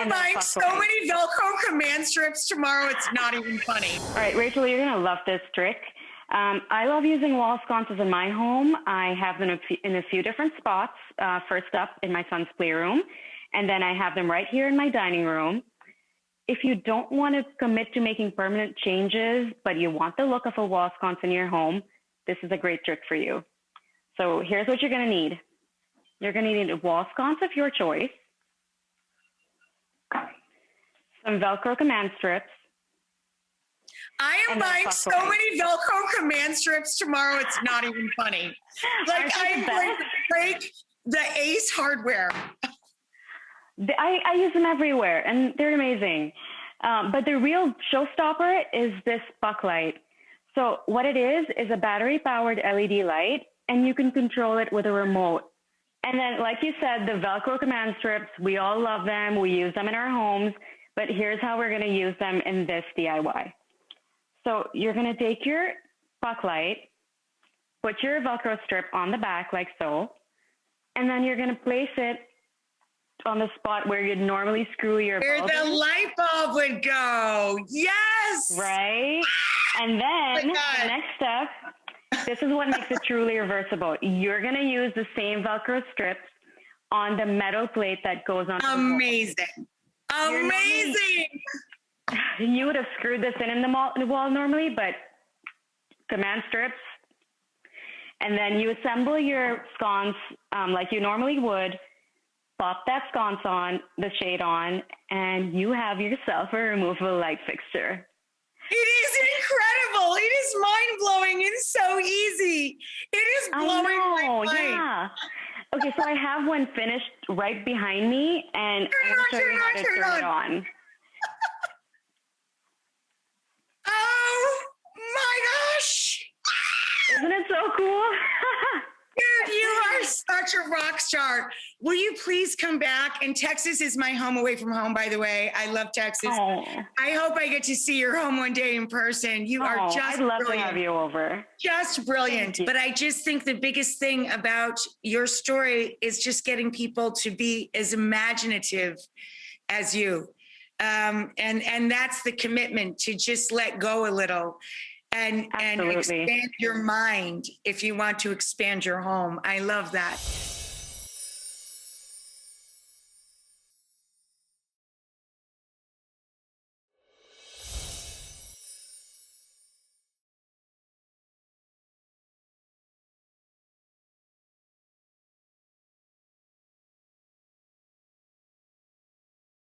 am buying so many Velcro command strips tomorrow. It's not even funny. All right, Rachel, you're going to love this trick. I love using wall sconces in my home. I have them in a few different spots. First up in my son's playroom, and then I have them right here in my dining room. If you don't want to commit to making permanent changes, but you want the look of a wall sconce in your home, this is a great trick for you. So here's what you're going to need. You're going to need a wall sconce of your choice, some Velcro command strips. I am buying so many Velcro command strips tomorrow. It's not even funny. Like I'm going to break the Ace hardware. I use them everywhere, and they're amazing. But the real showstopper is this puck light. So what it is a battery-powered LED light, and you can control it with a remote. And then, like you said, the Velcro command strips, we all love them. We use them in our homes. But here's how we're going to use them in this DIY. So you're going to take your puck light, put your Velcro strip on the back like so, and then you're going to place it on the spot where you'd normally screw your bulb. Where the light bulb would go. Yes. Right. And then the next step, this is what makes it truly reversible. You're going to use the same Velcro strips on the metal plate that goes on. Amazing. Amazing. You would have screwed this in the wall normally, but command strips. And then you assemble your sconce like you normally would. Pop that sconce on, the shade on, and you have yourself a removable light fixture. It is incredible. It is mind-blowing. It's so easy. It is blowing my mind. Yeah. Okay, so I have one finished right behind me, and I'll show you how to turn it on. Oh, my gosh. Isn't it so cool? Dude, you are such a rock star. Will you please come back? And Texas is my home away from home, by the way. I love Texas. Oh. I hope I get to see your home one day in person. You are just I'd love brilliant. to have you over. Just brilliant. But I just think the biggest thing about your story is just getting people to be as imaginative as you. And that's the commitment, to just let go a little. And expand your mind if you want to expand your home. I love that.